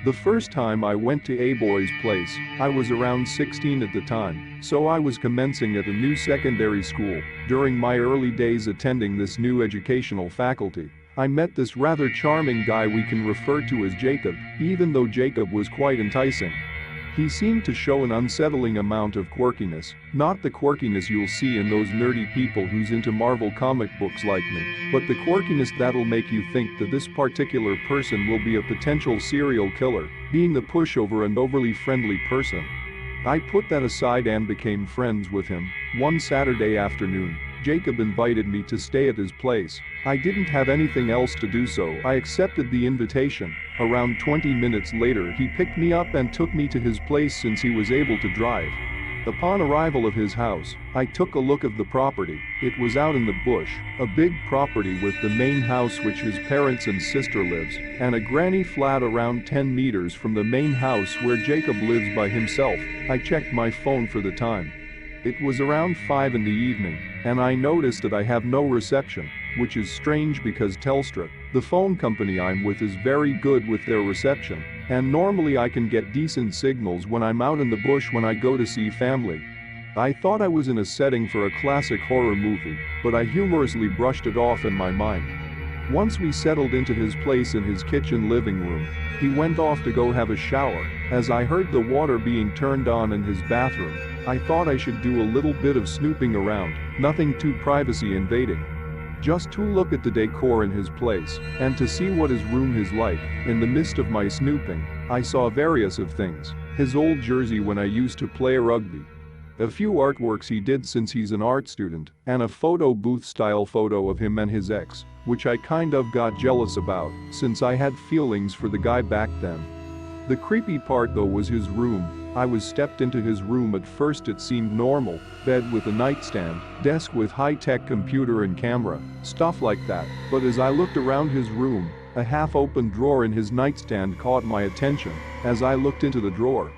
The first time I went to a boy's place, I was around 16 at the time, so I was commencing at a new secondary school. During my early days attending this new educational faculty, I met this rather charming guy we can refer to as Jacob, even though Jacob was quite enticing. He seemed to show an unsettling amount of quirkiness, not the quirkiness you'll see in those nerdy people who's into Marvel comic books like me, but the quirkiness that'll make you think that this particular person will be a potential serial killer, being the pushover and overly friendly person. I put that aside and became friends with him. One Saturday afternoon, Jacob invited me to stay at his place. I didn't have anything else to do, so I accepted the invitation. Around 20 minutes later, he picked me up and took me to his place since he was able to drive. Upon arrival of his house, I took a look of the property. It was out in the bush, a big property with the main house which his parents and sister lives, and a granny flat around 10 meters from the main house where Jacob lives by himself. I checked my phone for the time. It was around 5 in the evening, and I noticed that I have no reception, which is strange because Telstra, the phone company I'm with, is very good with their reception, and normally I can get decent signals when I'm out in the bush when I go to see family. I thought I was in a setting for a classic horror movie, but I humorously brushed it off in my mind. Once we settled into his place in his kitchen living room, he went off to go have a shower. As I heard the water being turned on in his bathroom, I thought I should do a little bit of snooping around, nothing too privacy invading. Just to look at the decor in his place, and to see what his room is like. In the midst of my snooping, I saw various of things. His old jersey when I used to play rugby. A few artworks he did since he's an art student, and a photo booth style photo of him and his ex, which I kind of got jealous about, since I had feelings for the guy back then. The creepy part though was his room. I was stepped into his room. At first it seemed normal, bed with a nightstand, desk with high-tech computer and camera, stuff like that, but as I looked around his room, a half-open drawer in his nightstand caught my attention. As I looked into the drawer,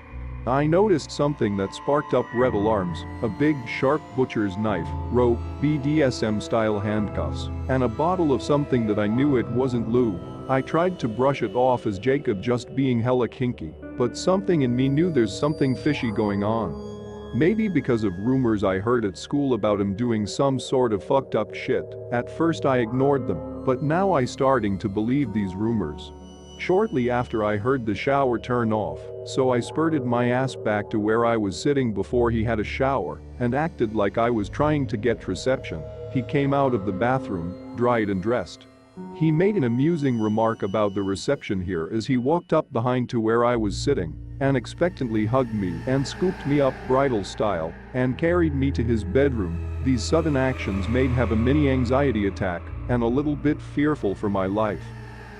I noticed something that sparked up red alarms, a big sharp butcher's knife, rope, BDSM-style handcuffs, and a bottle of something that I knew it wasn't lube. I tried to brush it off as Jacob just being hella kinky, but something in me knew there's something fishy going on. Maybe because of rumors I heard at school about him doing some sort of fucked up shit. At first I ignored them, but now I starting to believe these rumors. Shortly after I heard the shower turn off, so I spurted my ass back to where I was sitting before he had a shower, and acted like I was trying to get reception. He came out of the bathroom, dried and dressed. He made an amusing remark about the reception here as he walked up behind to where I was sitting, and expectantly hugged me and scooped me up bridal style, and carried me to his bedroom. These sudden actions made me have a mini anxiety attack, and a little bit fearful for my life.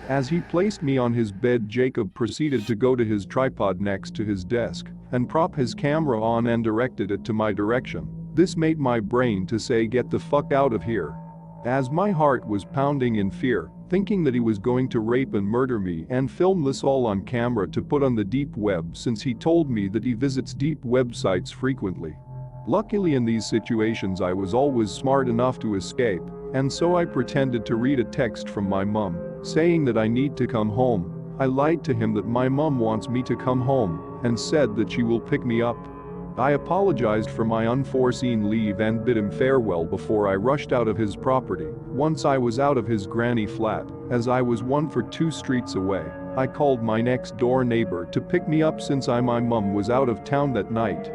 As he placed me on his bed, Jacob proceeded to go to his tripod next to his desk, and prop his camera on and directed it to my direction. This made my brain to say, "Get the fuck out of here." As my heart was pounding in fear, thinking that he was going to rape and murder me and film this all on camera to put on the deep web, since he told me that he visits deep websites frequently. Luckily in these situations I was always smart enough to escape, and so I pretended to read a text from my mum, saying that I need to come home. I lied to him that my mum wants me to come home, and said that she will pick me up. I apologized for my unforeseen leave and bid him farewell before I rushed out of his property. Once I was out of his granny flat, as I was 2 streets away, I called my next door neighbor to pick me up since my mum was out of town that night.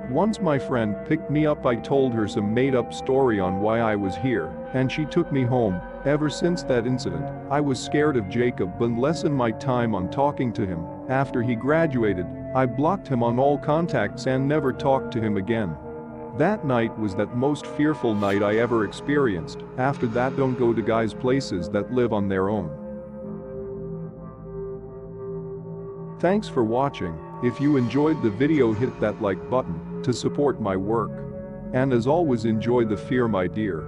Once my friend picked me up, I told her some made-up story on why I was here, and she took me home. Ever since that incident, I was scared of Jacob and lessened my time on talking to him. After he graduated, I blocked him on all contacts and never talked to him again. That night was that most fearful night I ever experienced. After that, don't go to guys' places that live on their own. Thanks for watching. If you enjoyed the video, hit that like button to support my work. And as always, enjoy the fear, my dear.